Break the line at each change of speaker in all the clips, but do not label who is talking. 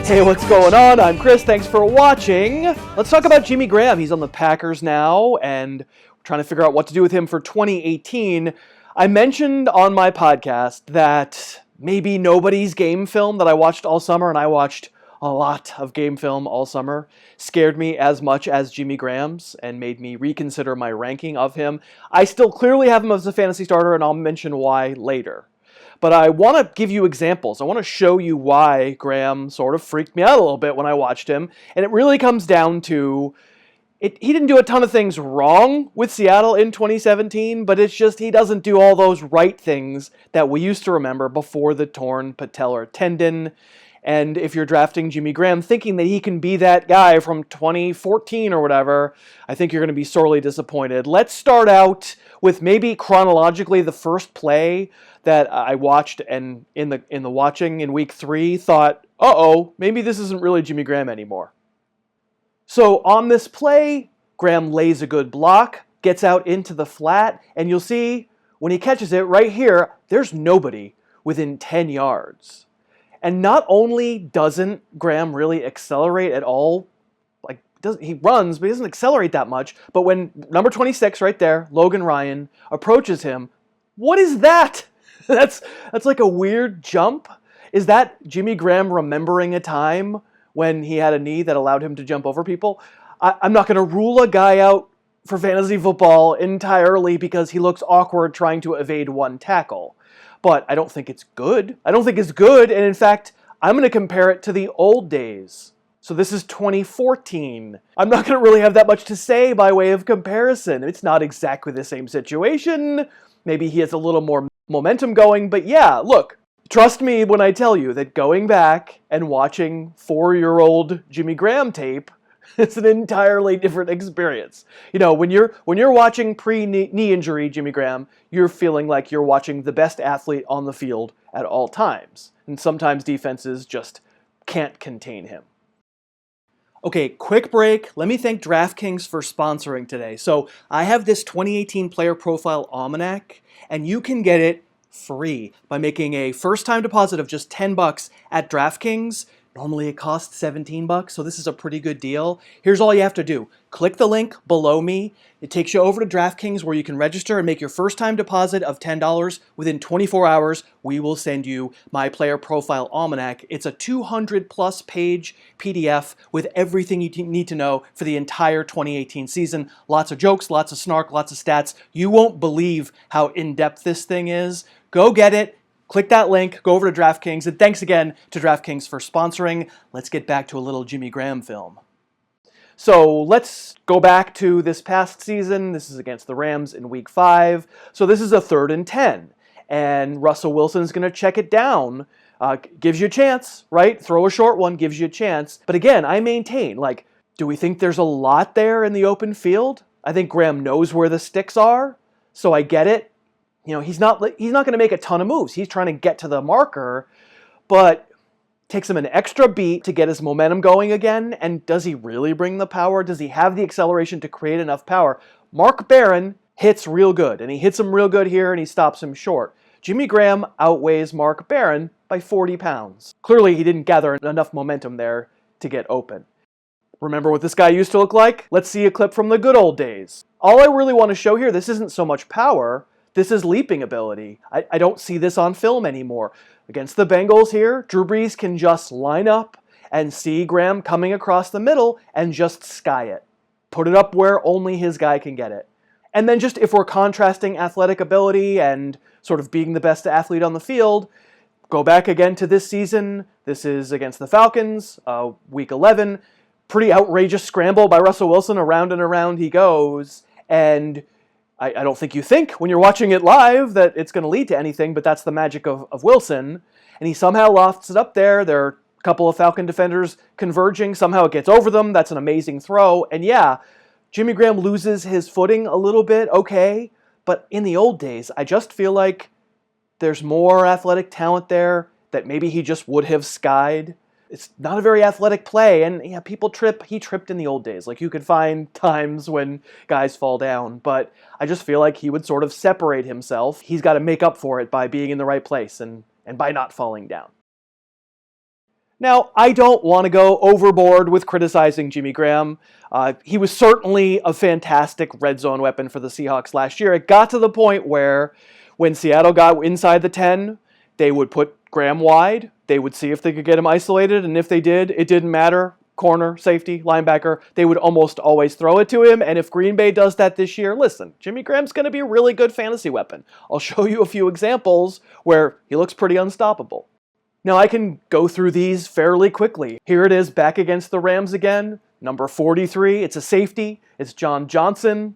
Hey, what's going on? I'm Chris. Thanks for watching. Let's talk about Jimmy Graham. He's on the Packers now, and we're trying to figure out what to do with him for 2018. I mentioned on my podcast that maybe nobody's game film that I watched all summer, and I watched a lot of game film all summer, scared me as much as Jimmy Graham's and made me reconsider my ranking of him. I still clearly have him as a fantasy starter, and I'll mention why later. But I want to give you examples. I want to show you why Graham sort of freaked me out a little bit when I watched him. And it really comes down to, he didn't do a ton of things wrong with Seattle in 2017, but it's just he doesn't do all those right things that we used to remember before the torn patellar tendon. And if you're drafting Jimmy Graham thinking that he can be that guy from 2014 or whatever, I think you're going to be sorely disappointed. Let's start out with maybe chronologically the first play that I watched, and in the watching in week 3 thought, uh-oh, maybe this isn't really Jimmy Graham anymore. So on this play, Graham lays a good block, gets out into the flat, and you'll see when he catches it right here, there's nobody within 10 yards. And not only doesn't Graham really accelerate at all, he runs, but he doesn't accelerate that much, but when number 26 right there, Logan Ryan, approaches him, what is that? That's like a weird jump. Is that Jimmy Graham remembering a time when he had a knee that allowed him to jump over people? I'm not going to rule a guy out for fantasy football entirely because he looks awkward trying to evade one tackle. But I don't think it's good. I don't think it's good, and in fact, I'm going to compare it to the old days. So this is 2014. I'm not going to really have that much to say by way of comparison. It's not exactly the same situation. Maybe he has a little more momentum going, but yeah, look, trust me when I tell you that going back and watching 4-year-old Jimmy Graham tape, it's an entirely different experience. You know, when you're watching pre-knee injury Jimmy Graham, you're feeling like you're watching the best athlete on the field at all times. And sometimes defenses just can't contain him. Okay, quick break. Let me thank DraftKings for sponsoring today. So I have this 2018 Player Profile Almanac, and you can get it free by making a first-time deposit of just $10 at DraftKings. Normally it costs $17, so this is a pretty good deal. Here's all you have to do. Click the link below me. It takes you over to DraftKings where you can register and make your first-time deposit of $10. Within 24 hours, we will send you my Player Profile Almanac. It's a 200-plus page PDF with everything you need to know for the entire 2018 season. Lots of jokes, lots of snark, lots of stats. You won't believe how in-depth this thing is. Go get it. Click that link, go over to DraftKings, and thanks again to DraftKings for sponsoring. Let's get back to a little Jimmy Graham film. So let's go back to this past season. This is against the Rams in week 5. So this is a 3rd and 10, and Russell Wilson's going to check it down. Gives you a chance, right? Throw a short one, gives you a chance. But again, I maintain, do we think there's a lot there in the open field? I think Graham knows where the sticks are, so I get it. You know, he's not going to make a ton of moves. He's trying to get to the marker, but takes him an extra beat to get his momentum going again. And does he really bring the power? Does he have the acceleration to create enough power? Mark Barron hits real good, and he hits him real good here, and he stops him short. Jimmy Graham outweighs Mark Barron by 40 pounds. Clearly, he didn't gather enough momentum there to get open. Remember what this guy used to look like? Let's see a clip from the good old days. All I really want to show here, this isn't so much power. This is leaping ability. I don't see this on film anymore. Against the Bengals here, Drew Brees can just line up and see Graham coming across the middle and just sky it. Put it up where only his guy can get it. And then just if we're contrasting athletic ability and sort of being the best athlete on the field, go back again to this season. This is against the Falcons, week 11. Pretty outrageous scramble by Russell Wilson. Around and around he goes. And I don't think you think when you're watching it live that it's going to lead to anything, but that's the magic of Wilson. And he somehow lofts it up there. There are a couple of Falcon defenders converging. Somehow it gets over them. That's an amazing throw. And yeah, Jimmy Graham loses his footing a little bit, okay. But in the old days, I just feel like there's more athletic talent there that maybe he just would have skied. It's not a very athletic play, and yeah, people trip. He tripped in the old days. You could find times when guys fall down, but I just feel like he would sort of separate himself. He's got to make up for it by being in the right place and by not falling down. Now, I don't want to go overboard with criticizing Jimmy Graham. He was certainly a fantastic red zone weapon for the Seahawks last year. It got to the point where when Seattle got inside the 10, they would put Graham wide. They would see if they could get him isolated, and if they did, it didn't matter. Corner, safety, linebacker, they would almost always throw it to him. And if Green Bay does that this year, listen, Jimmy Graham's going to be a really good fantasy weapon. I'll show you a few examples where he looks pretty unstoppable. Now, I can go through these fairly quickly. Here it is back against the Rams again. Number 43, it's a safety. It's John Johnson.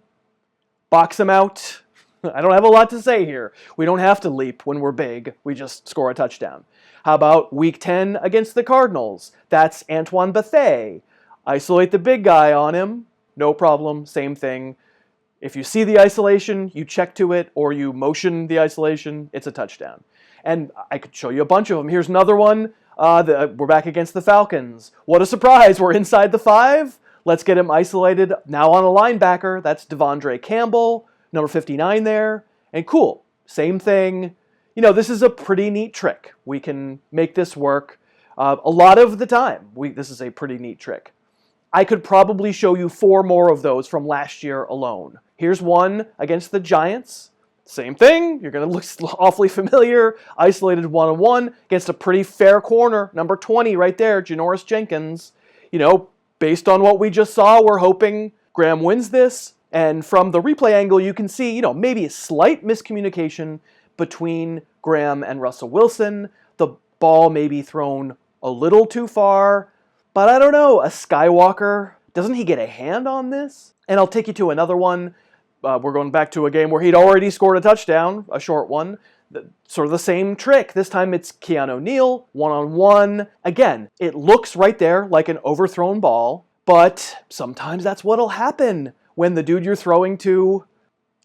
Box him out. I don't have a lot to say here. We don't have to leap when we're big. We just score a touchdown. How about Week 10 against the Cardinals? That's Antoine Bethea. Isolate the big guy on him. No problem. Same thing. If you see the isolation, you check to it, or you motion the isolation, it's a touchdown. And I could show you a bunch of them. Here's another one. We're back against the Falcons. What a surprise. We're inside the 5. Let's get him isolated. Now on a linebacker. That's Devondre Campbell, number 59 there. And cool. Same thing. You know, this is a pretty neat trick. We can make this work a lot of the time. This is a pretty neat trick. I could probably show you 4 more of those from last year alone. Here's one against the Giants. Same thing. You're going to look awfully familiar. Isolated one-on-one against a pretty fair corner. Number 20 right there, Janoris Jenkins. You know, based on what we just saw, we're hoping Graham wins this. And from the replay angle, you can see, you know, maybe a slight miscommunication between Graham and Russell Wilson. The ball may be thrown a little too far. But I don't know, a Skywalker, doesn't he get a hand on this? And I'll take you to another one. We're going back to a game where he'd already scored a touchdown, a short one. Sort of the same trick. This time it's Keanu Neal, one-on-one. Again, it looks right there like an overthrown ball, but sometimes that's what'll happen when the dude you're throwing to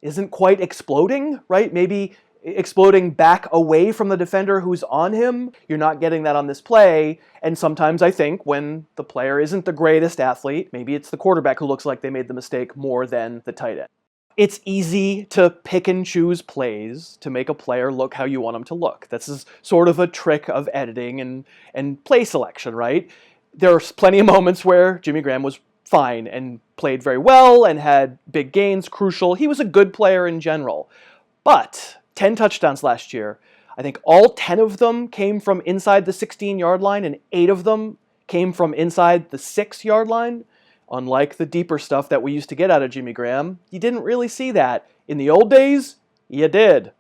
isn't quite exploding, right? Maybe exploding back away from the defender who's on him. You're not getting that on this play. And sometimes I think when the player isn't the greatest athlete, maybe it's the quarterback who looks like they made the mistake more than the tight end. It's easy to pick and choose plays to make a player look how you want him to look. This is sort of a trick of editing and play selection, right? There's plenty of moments where Jimmy Graham was fine and played very well and had big gains, crucial. He was a good player in general. But 10 touchdowns last year. I think all 10 of them came from inside the 16-yard line, and 8 of them came from inside the 6-yard line. Unlike the deeper stuff that we used to get out of Jimmy Graham, you didn't really see that. In the old days, you did.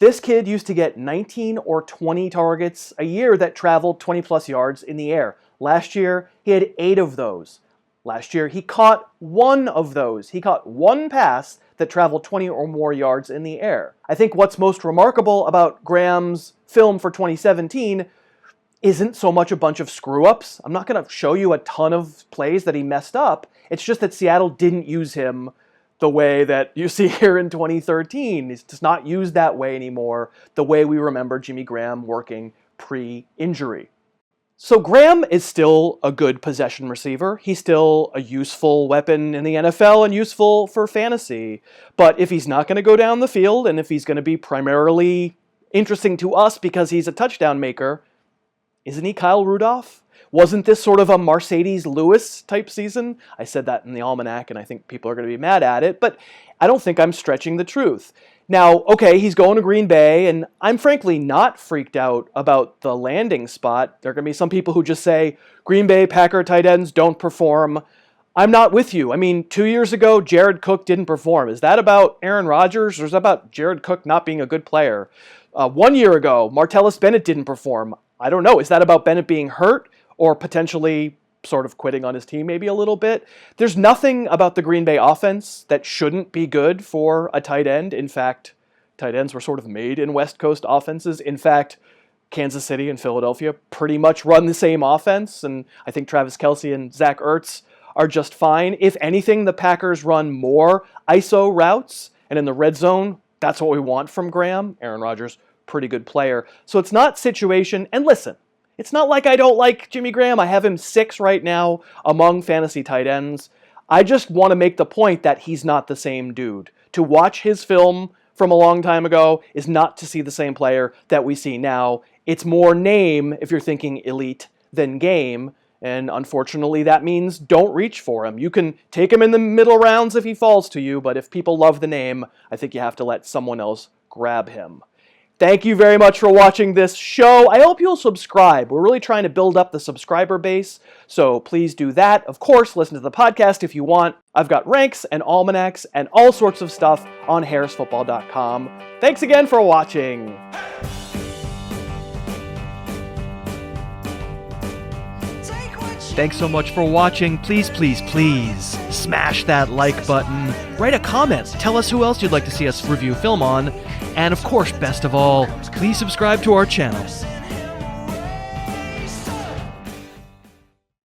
This kid used to get 19 or 20 targets a year that traveled 20-plus yards in the air. Last year, he had 8 of those. Last year, he caught 1 of those. He caught 1 pass that traveled 20 or more yards in the air. I think what's most remarkable about Graham's film for 2017 isn't so much a bunch of screw-ups. I'm not going to show you a ton of plays that he messed up. It's just that Seattle didn't use him the way that you see here in 2013. He's just not used that way anymore, the way we remember Jimmy Graham working pre-injury. So Graham is still a good possession receiver. He's still a useful weapon in the NFL and useful for fantasy. But if he's not going to go down the field, and if he's going to be primarily interesting to us because he's a touchdown maker, isn't he Kyle Rudolph? Wasn't this sort of a Mercedes Lewis type season? I said that in the almanac, and I think people are going to be mad at it, but I don't think I'm stretching the truth. Now, okay, he's going to Green Bay, and I'm frankly not freaked out about the landing spot. There are going to be some people who just say, Green Bay Packer tight ends don't perform. I'm not with you. I mean, 2 years ago, Jared Cook didn't perform. Is that about Aaron Rodgers, or is that about Jared Cook not being a good player? 1 year ago, Martellus Bennett didn't perform. I don't know. Is that about Bennett being hurt or potentially sort of quitting on his team maybe a little bit? There's nothing about the Green Bay offense that shouldn't be good for a tight end. In fact, tight ends were sort of made in West Coast offenses. In fact, Kansas City and Philadelphia pretty much run the same offense, and I think Travis Kelce and Zach Ertz are just fine. If anything, the Packers run more ISO routes, and in the red zone, that's what we want from Graham. Aaron Rodgers, pretty good player. So it's not situation, and listen, it's not like I don't like Jimmy Graham. I have him 6 right now among fantasy tight ends. I just want to make the point that he's not the same dude. To watch his film from a long time ago is not to see the same player that we see now. It's more name if you're thinking elite than game. And unfortunately, that means don't reach for him. You can take him in the middle rounds if he falls to you, but if people love the name, I think you have to let someone else grab him. Thank you very much for watching this show. I hope you'll subscribe. We're really trying to build up the subscriber base, so please do that. Of course, listen to the podcast if you want. I've got ranks and almanacs and all sorts of stuff on harrisfootball.com. Thanks again for watching. Thanks so much for watching. Please, please, please smash that like button. Write a comment. Tell us who else you'd like to see us review film on. And of course, best of all, please subscribe to our channel.